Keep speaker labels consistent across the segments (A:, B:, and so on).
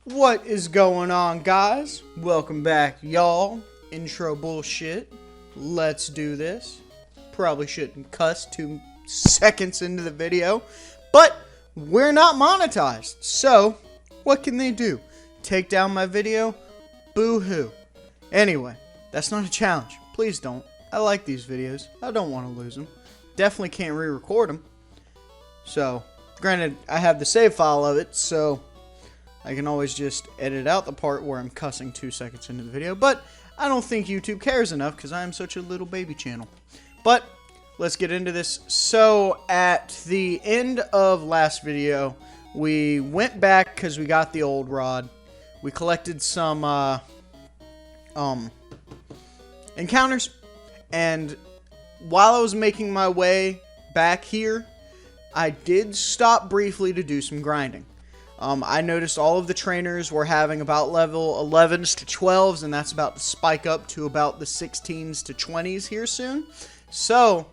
A: What is going on, guys? Welcome back, y'all. Intro bullshit. Let's do this. Probably shouldn't cuss 2 seconds into the video, but we're not monetized. So, what can they do? Take down my video? Boo-hoo. Anyway, that's not a challenge. Please don't. I like these videos. I don't want to lose them. Definitely can't re-record them. So, granted, I have the save file of it, so I can always just edit out the part where I'm cussing 2 seconds into the video, but I don't think YouTube cares enough because I am such a little baby channel. But let's get into this. So at the end of last video, we went back because we got the old rod. We collected some encounters, and while I was making my way back here, I did stop briefly to do some grinding. I noticed all of the trainers were having about level 11s to 12s, and that's about to spike up to about the 16s to 20s here soon. So,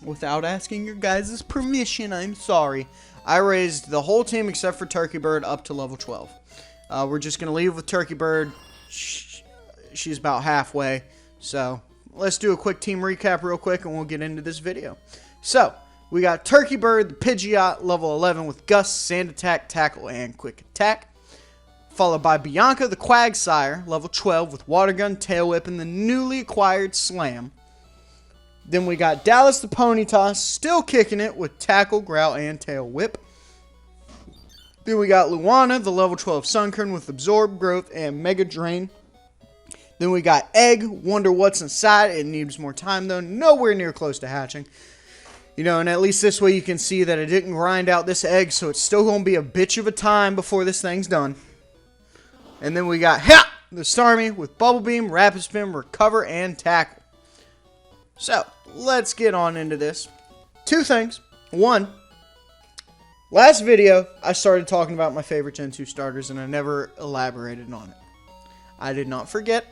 A: without asking your guys' permission, I'm sorry, I raised the whole team except for Turkey Bird up to level 12. We're just going to leave with Turkey Bird. She's about halfway. So, let's do a quick team recap real quick, and we'll get into this video. So, we got Turkey Bird, the Pidgeot, level 11 with Gust, Sand Attack, Tackle, and Quick Attack. Followed by Bianca, the Quagsire, level 12 with Water Gun, Tail Whip, and the newly acquired Slam. Then we got Dallas, the Ponyta, still kicking it with Tackle, Growl, and Tail Whip. Then we got Luana, the level 12 Sunkern with Absorb, Growth, and Mega Drain. Then we got Egg, wonder what's inside. It needs more time though, nowhere near close to hatching. You know, and at least this way you can see that it didn't grind out this egg, so it's still going to be a bitch of a time before this thing's done. And then we got the Starmie with Bubble Beam, Rapid Spin, Recover, and Tackle. So, let's get on into this. 2 things. 1, last video, I started talking about my favorite Gen 2 starters, and I never elaborated on it. I did not forget.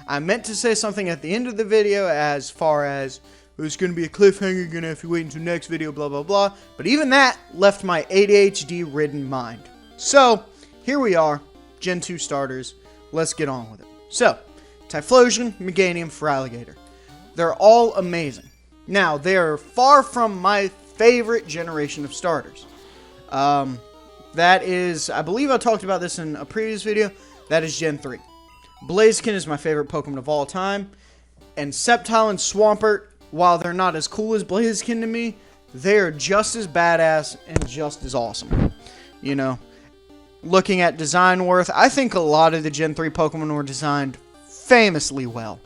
A: I meant to say something at the end of the video as far as it's going to be a cliffhanger, you're going to have to wait until next video, blah, blah, blah. But even that left my ADHD-ridden mind. So, here we are, Gen 2 starters. Let's get on with it. So, Typhlosion, Meganium, Feraligatr. They're all amazing. Now, they are far from my favorite generation of starters. That is, I believe I talked about this in a previous video, that is Gen 3. Blaziken is my favorite Pokemon of all time. And Sceptile and Swampert, while they're not as cool as Blaziken to me, they are just as badass and just as awesome. You know, looking at design worth, I think a lot of the Gen 3 Pokemon were designed famously well.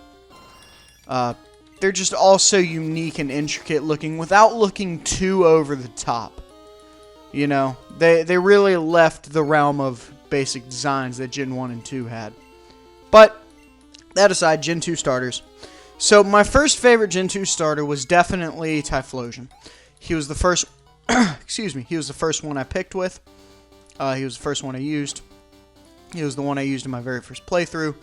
A: They're just all so unique and intricate looking without looking too over the top. You know, they really left the realm of basic designs that Gen 1 and 2 had. But, that aside, Gen 2 starters. So, my first favorite Gen 2 starter was definitely Typhlosion. He was the first, he was the first one I picked with. He was the first one I used. He was the one I used in my very first playthrough.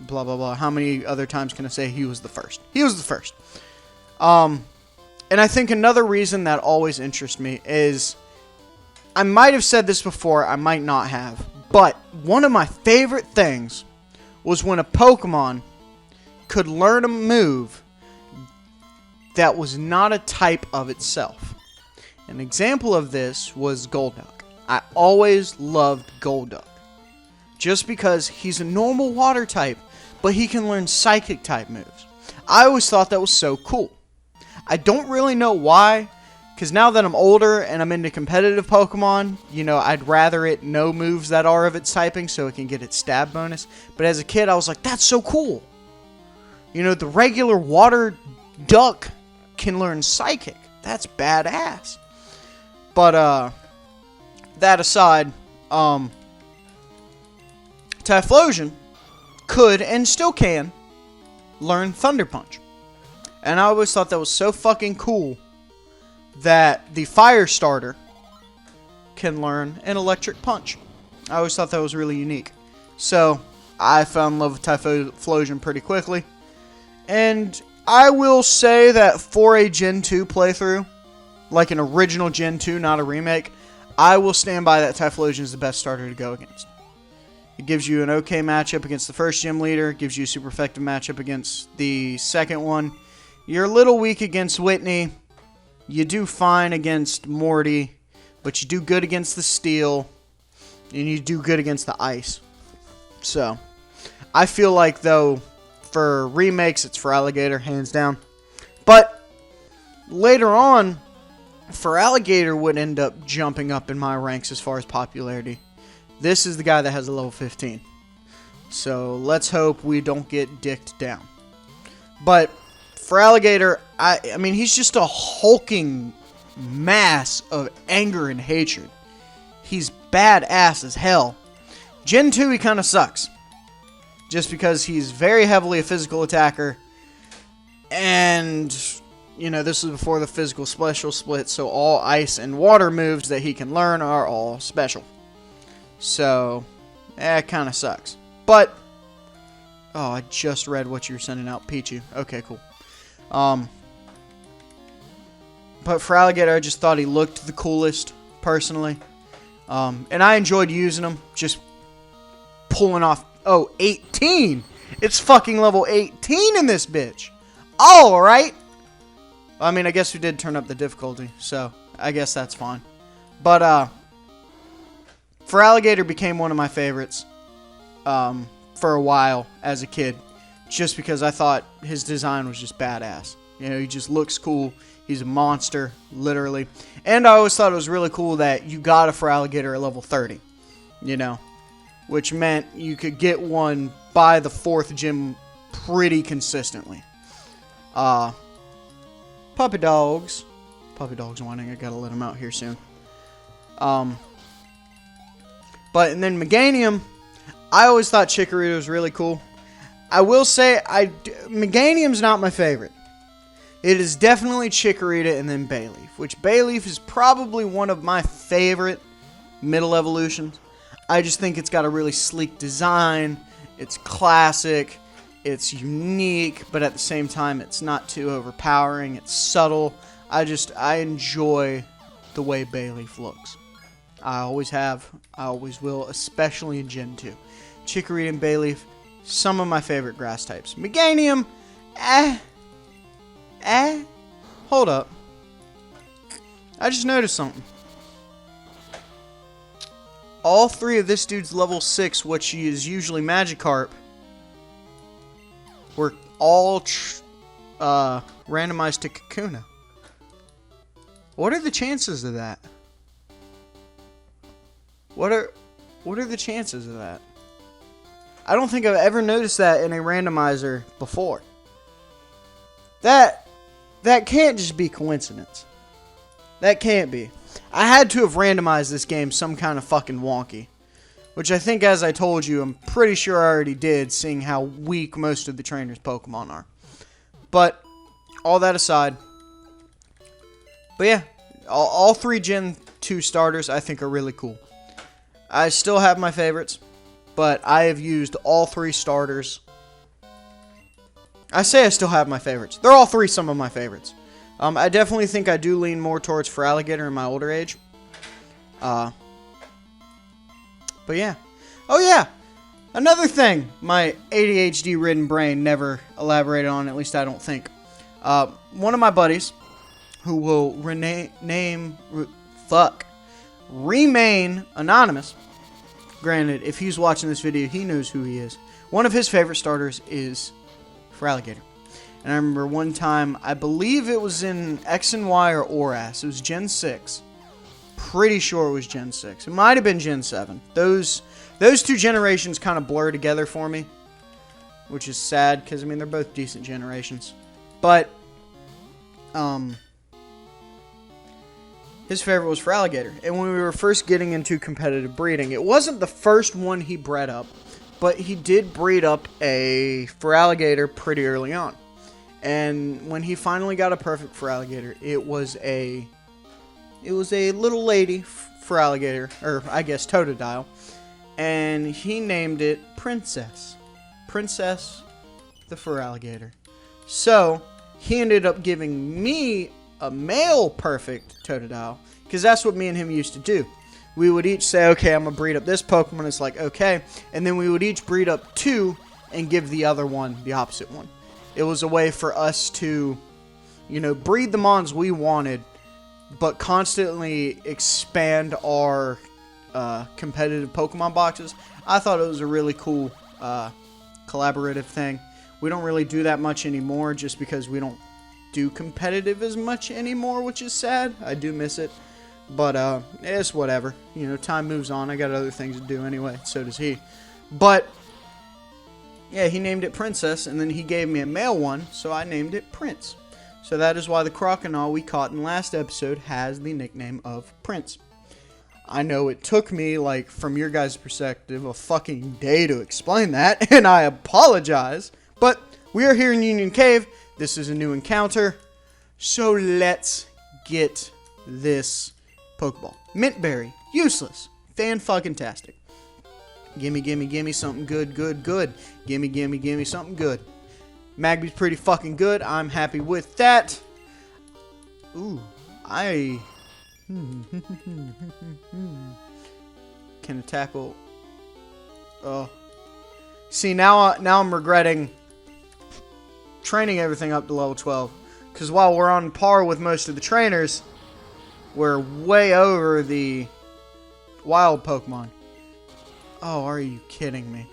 A: Blah, blah, blah. How many other times can I say he was the first? He was the first. And I think another reason that always interests me is, I might have said this before, I might not have, but one of my favorite things was when a Pokemon could learn a move that was not a type of itself. An example of this was Golduck. I always loved Golduck. Just because he's a normal water type, but he can learn psychic type moves. I always thought that was so cool. I don't really know why, because now that I'm older and I'm into competitive Pokemon, you know, I'd rather it know moves that are of its typing so it can get its stab bonus. But as a kid, I was like, that's so cool. You know, the regular water duck can learn Psychic. That's badass. But, that aside, Typhlosion could, and still can, learn Thunder Punch. And I always thought that was so fucking cool that the Fire starter can learn an Electric Punch. I always thought that was really unique. So, I fell in love with Typhlosion pretty quickly. And I will say that for a Gen 2 playthrough, like an original Gen 2, not a remake, I will stand by that Typhlosion is the best starter to go against. It gives you an okay matchup against the first gym leader. It gives you a super effective matchup against the second one. You're a little weak against Whitney. You do fine against Morty. But you do good against the steel. And you do good against the ice. So, I feel like, though, for remakes, it's Feraligatr, hands down. But, later on, Feraligatr would end up jumping up in my ranks as far as popularity. This is the guy that has a level 15. So, let's hope we don't get dicked down. But, Feraligatr, I mean, he's just a hulking mass of anger and hatred. He's badass as hell. Gen 2, he kind of sucks. Just because he's very heavily a physical attacker. And, you know, this is before the physical special split. So all ice and water moves that he can learn are all special. So, it kind of sucks. But, oh, I just read what you were sending out, Pichu. Okay, cool. But Feraligatr, I just thought he looked the coolest, personally. And I enjoyed using him. Just pulling off... Oh, 18! It's fucking level 18 in this bitch! Alright! I mean, I guess we did turn up the difficulty, so I guess that's fine. But, Feraligatr became one of my favorites for a while as a kid. Just because I thought his design was just badass. You know, he just looks cool. He's a monster, literally. And I always thought it was really cool that you got a Feraligatr at level 30. You know, which meant you could get one by the 4th gym pretty consistently. Puppy dogs. Puppy dogs whining. I gotta let him out here soon. But, and then Meganium, I always thought Chikorita was really cool. I will say, Meganium's not my favorite. It is definitely Chikorita and then Bayleaf, which Bayleaf is probably one of my favorite middle evolutions. I just think it's got a really sleek design. It's classic. It's unique, but at the same time, it's not too overpowering. It's subtle. I enjoy the way Bayleaf looks. I always have. I always will, especially in Gen 2. Chikorita and Bayleaf, some of my favorite grass types. Meganium, hold up. I just noticed something. All 3 of this dude's level 6, which is usually Magikarp, were all randomized to Kakuna. What are the chances of that? What are the chances of that? I don't think I've ever noticed that in a randomizer before. That can't just be coincidence. That can't be. I had to have randomized this game some kind of fucking wonky. Which I think, as I told you, I'm pretty sure I already did, seeing how weak most of the trainers' Pokemon are. But, all that aside. But yeah, all 3 Gen 2 starters I think are really cool. I still have my favorites, but I have used all 3 starters. I say I still have my favorites. They're all 3 some of my favorites. I definitely think I do lean more towards Feraligatr in my older age. But yeah. Oh yeah! Another thing my ADHD-ridden brain never elaborated on, at least I don't think. One of my buddies, who will remain anonymous. Granted, if he's watching this video, he knows who he is. One of his favorite starters is Feraligatr. And I remember one time, I believe it was in X and Y or ORAS. It was Gen 6. Pretty sure it was Gen 6. It might have been Gen 7. Those 2 generations kind of blur together for me. Which is sad, because, I mean, they're both decent generations. But, his favorite was Feraligatr. And when we were first getting into competitive breeding, it wasn't the first one he bred up. But he did breed up a Feraligatr pretty early on. And when he finally got a perfect Feraligatr, it was a little lady Feraligatr, or I guess Totodile, and he named it Princess the Feraligatr. So he ended up giving me a male perfect Totodile, because that's what me and him used to do. we would each say, okay, I'm going to breed up this Pokemon. It's like, okay. And then we would each breed up 2 and give the other one the opposite one. It was a way for us to, you know, breed the mons we wanted, but constantly expand our competitive Pokemon boxes. I thought it was a really cool collaborative thing. We don't really do that much anymore just because we don't do competitive as much anymore, which is sad. I do miss it, but it's whatever. You know, time moves on. I got other things to do anyway. So does he. But yeah, he named it Princess, and then he gave me a male one, so I named it Prince. So that is why the Crocodile we caught in last episode has the nickname of Prince. I know it took me, like, from your guys' perspective, a fucking day to explain that, and I apologize. But we are here in Union Cave. This is a new encounter. So let's get this Pokeball. Mintberry. Useless. Fan-fucking-tastic. Gimme, gimme, gimme something good, good, good. Gimme, gimme, gimme something good. Magby's pretty fucking good. I'm happy with that. Ooh. Can it tackle? Oh. See, now I'm regretting training everything up to level 12. Because while we're on par with most of the trainers, we're way over the wild Pokemon. Oh, are you kidding me?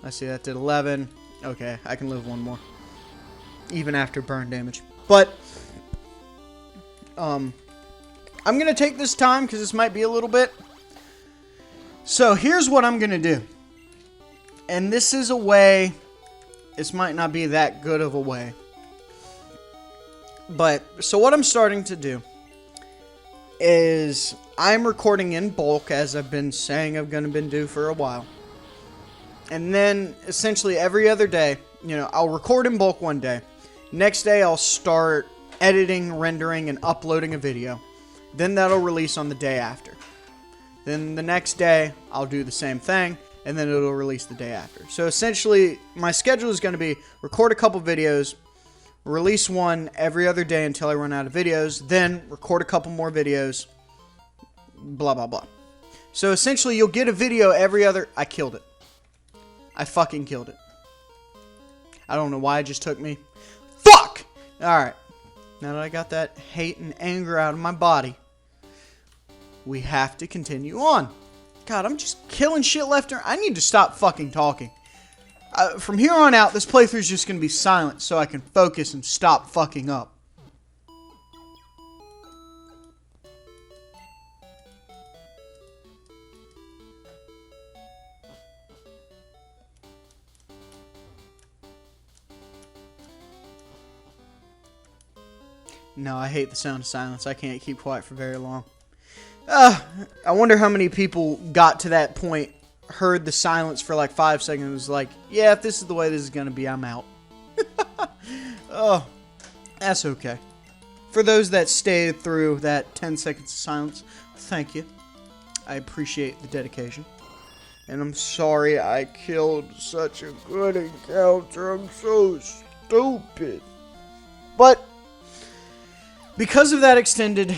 A: I see that did 11. Okay, I can live one more. Even after burn damage. But, I'm going to take this time because this might be a little bit. So, here's what I'm going to do. And this is a way, this might not be that good of a way. But, so what I'm starting to do is I'm recording in bulk, as I've been saying I'm going to do for a while. And then, essentially every other day, you know, I'll record in bulk one day. Next day, I'll start editing, rendering, and uploading a video. Then that'll release on the day after. Then the next day, I'll do the same thing, and then it'll release the day after. So essentially, my schedule is going to be record a couple videos, release one every other day until I run out of videos, then record a couple more videos, blah, blah, blah. So essentially, you'll get a video every other... I killed it. I fucking killed it. I don't know why it just took me. Fuck! Alright. Now that I got that hate and anger out of my body, we have to continue on. God, I'm just killing shit left and right. I need to stop fucking talking. From here on out, this playthrough is just going to be silent so I can focus and stop fucking up. No, I hate the sound of silence. I can't keep quiet for very long. I wonder how many people got to that point, heard the silence for like 5 seconds, was like, yeah, if this is the way this is going to be, I'm out. Oh, that's okay. For those that stayed through that 10 seconds of silence, thank you. I appreciate the dedication. And I'm sorry I killed such a good encounter. I'm so stupid. But because of that extended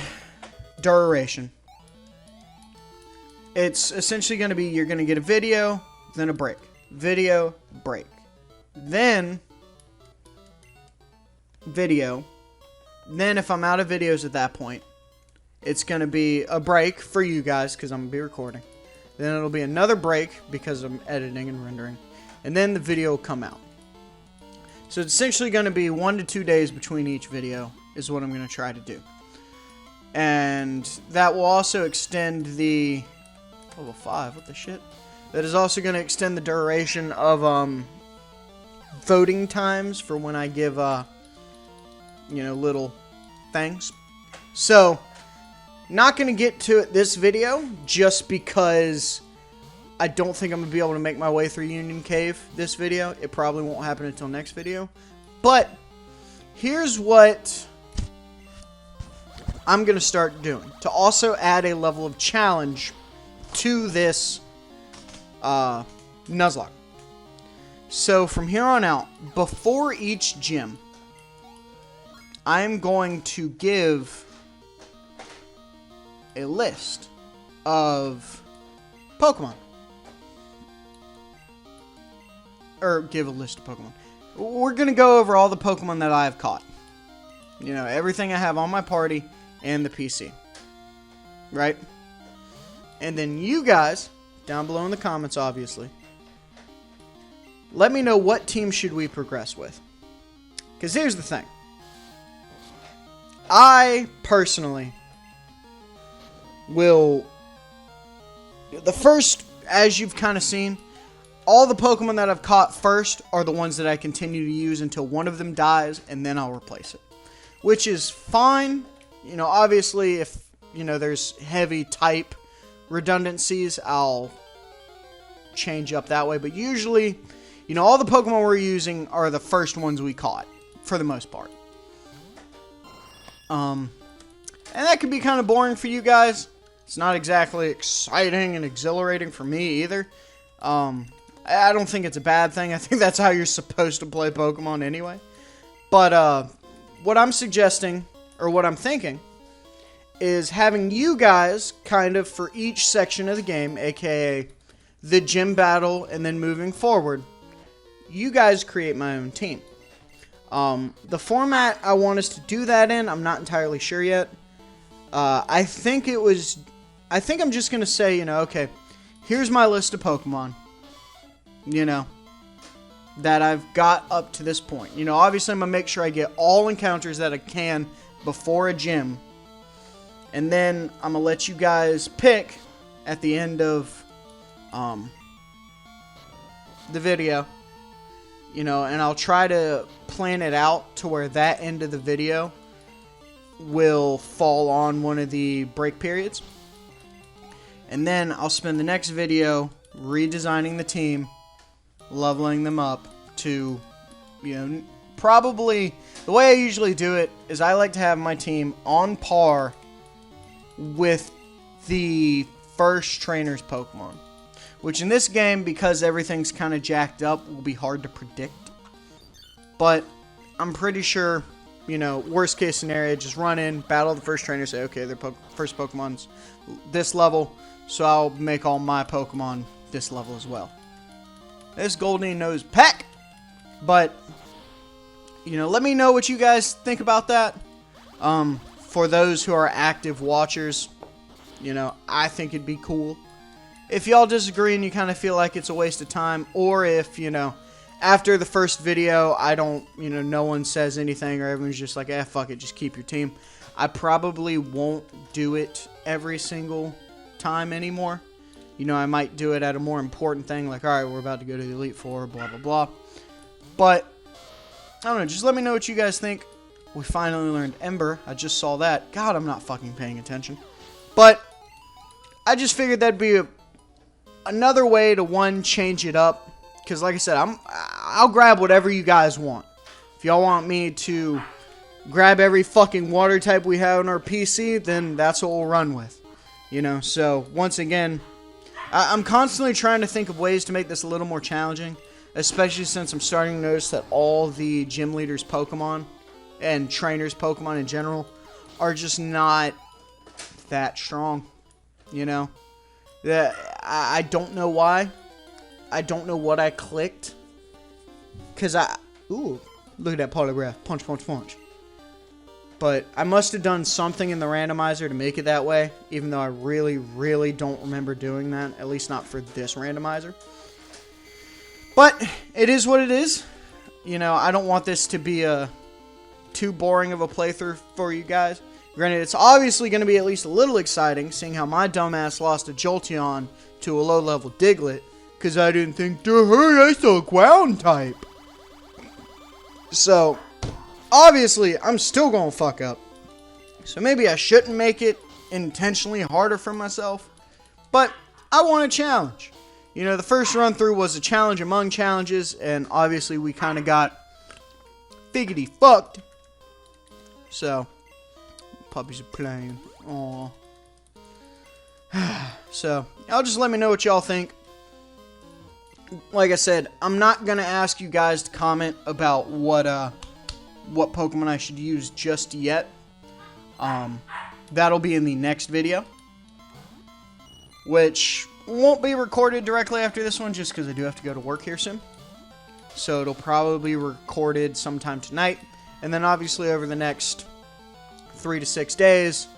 A: duration, it's essentially going to be, you're going to get a video, then a break. Video, break. Then, video. Then if I'm out of videos at that point, it's going to be a break for you guys, because I'm going to be recording. Then it'll be another break, because I'm editing and rendering. And then the video will come out. So it's essentially going to be 1 to 2 days between each video, is what I'm going to try to do. And that will also extend the... Level 5, what the shit? That is also going to extend the duration of voting times for when I give, you know, little things. So, not going to get to it this video, just because I don't think I'm going to be able to make my way through Union Cave this video. It probably won't happen until next video. But, here's what I'm going to start doing. To also add a level of challenge to this Nuzlocke. So from here on out, before each gym, I'm going to give a list of Pokemon. Or give a list of Pokemon. We're going to go over all the Pokemon that I have caught. You know, everything I have on my party and the PC. Right? And then you guys, down below in the comments, obviously, let me know what team should we progress with. Because here's the thing. I, personally, will... The first, as you've kind of seen, all the Pokemon that I've caught first are the ones that I continue to use until one of them dies, and then I'll replace it. Which is fine. You know, obviously, if, you know, there's heavy type redundancies, I'll change up that way. But usually, you know, all the Pokemon we're using are the first ones we caught, for the most part. And that could be kind of boring for you guys. It's not exactly exciting and exhilarating for me either. I don't think it's a bad thing. I think that's how you're supposed to play Pokemon anyway. But what I'm suggesting, or what I'm thinking, is having you guys kind of for each section of the game, aka the gym battle, and then moving forward, you guys create my own team. The format I want us to do that in, I'm not entirely sure yet. I think I'm just going to say, you know, okay, here's my list of Pokemon, you know, that I've got up to this point. You know, obviously I'm going to make sure I get all encounters that I can before a gym. And then I'm going to let you guys pick at the end of the video. You know, and I'll try to plan it out to where that end of the video will fall on one of the break periods. And then I'll spend the next video redesigning the team, leveling them up to, you know, probably, the way I usually do it is I like to have my team on par with the first trainer's Pokemon. Which in this game, because everything's kind of jacked up, will be hard to predict. But I'm pretty sure, you know, worst case scenario, just run in, battle the first trainer, say, okay, their first Pokemon's this level, so I'll make all my Pokemon this level as well. This Goldeen knows Peck! But, you know, let me know what you guys think about that. For those who are active watchers, you know, I think it'd be cool. If y'all disagree and you kind of feel like it's a waste of time, or if, you know, after the first video, I don't, you know, no one says anything, or everyone's just like, fuck it, just keep your team. I probably won't do it every single time anymore. You know, I might do it at a more important thing, like, alright, we're about to go to the Elite Four, blah, blah, blah. But, I don't know, just let me know what you guys think. We finally learned Ember. I just saw that. God, I'm not fucking paying attention. But, I just figured that'd be another way to, change it up. Because, like I said, I'll grab whatever you guys want. If y'all want me to grab every fucking water type we have on our PC, then that's what we'll run with. You know, so, once again, I'm constantly trying to think of ways to make this a little more challenging. Especially since I'm starting to notice that all the gym leaders' Pokemon, and trainers' Pokemon in general, are just not that strong. You know? I don't know why. I don't know what I clicked. Because ooh, look at that polygraph. Punch, punch, punch. But I must have done something in the randomizer to make it that way. Even though I really, really don't remember doing that. At least not for this randomizer. But it is what it is. You know, I don't want this to be too boring of a playthrough for you guys. Granted, it's obviously going to be at least a little exciting, seeing how my dumbass lost a Jolteon to a low-level Diglett, because I didn't think, hey, that's a ground type. So, obviously, I'm still going to fuck up. So maybe I shouldn't make it intentionally harder for myself, but I want a challenge. You know, the first run-through was a challenge among challenges, and obviously we kind of got figgity fucked. So, puppies are playing. Aww. So, y'all just let me know what y'all think. Like I said, I'm not going to ask you guys to comment about what Pokemon I should use just yet. That'll be in the next video. which won't be recorded directly after this one just because I do have to go to work here soon. So it'll probably be recorded sometime tonight. And then obviously over the next 3 to 6 days,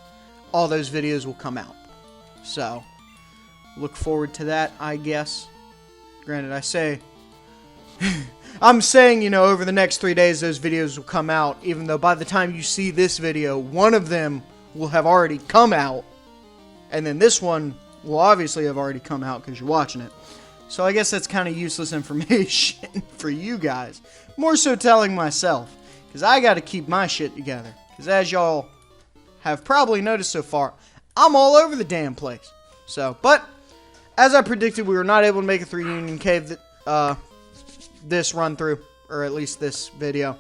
A: all those videos will come out. So look forward to that, I guess. Granted, I'm saying, you know, over the next 3 days, those videos will come out, even though by the time you see this video, one of them will have already come out, and then this one will obviously have already come out because you're watching it. So I guess that's kind of useless information for you guys. More so telling myself, because I got to keep my shit together. Because as y'all have probably noticed so far, I'm all over the damn place. So, but as I predicted, we were not able to make it through Union Cave this run through, or at least this video.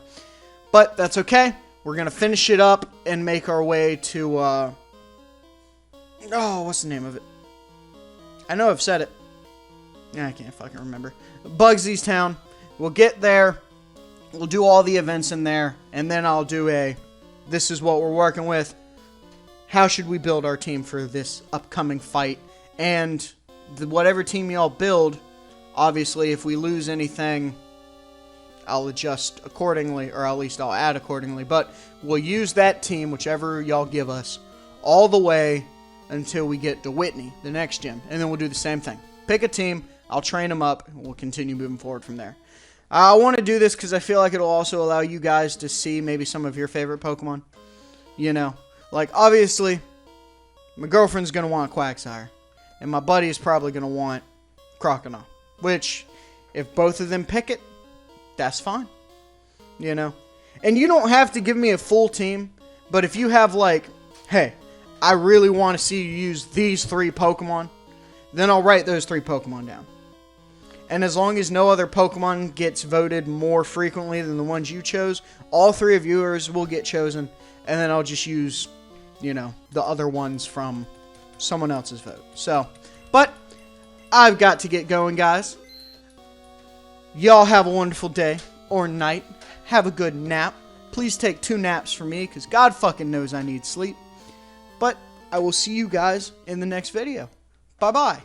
A: But that's okay. We're going to finish it up and make our way to, oh, what's the name of it? I know I've said it. Yeah, I can't fucking remember. Bugsy's Town. We'll get there. We'll do all the events in there. And then I'll do this is what we're working with. How should we build our team for this upcoming fight? And whatever team y'all build, obviously, if we lose anything, I'll adjust accordingly, or at least I'll add accordingly. But we'll use that team, whichever y'all give us, all the way until we get to Whitney, the next gym. And then we'll do the same thing. Pick a team, I'll train them up, and we'll continue moving forward from there. I want to do this because I feel like it'll also allow you guys to see maybe some of your favorite Pokemon. You know, like, obviously, my girlfriend's going to want Quagsire. And my buddy is probably going to want Crocodile. Which, if both of them pick it, that's fine. You know? And you don't have to give me a full team. But if you have like, hey, I really want to see you use these 3 Pokemon, then I'll write those 3 Pokemon down. And as long as no other Pokemon gets voted more frequently than the ones you chose, all 3 of yours will get chosen. And then I'll just use, you know, the other ones from someone else's vote. So, but I've got to get going, guys. Y'all have a wonderful day or night. Have a good nap. Please take 2 naps for me, because God fucking knows I need sleep. But I will see you guys in the next video. Bye-bye.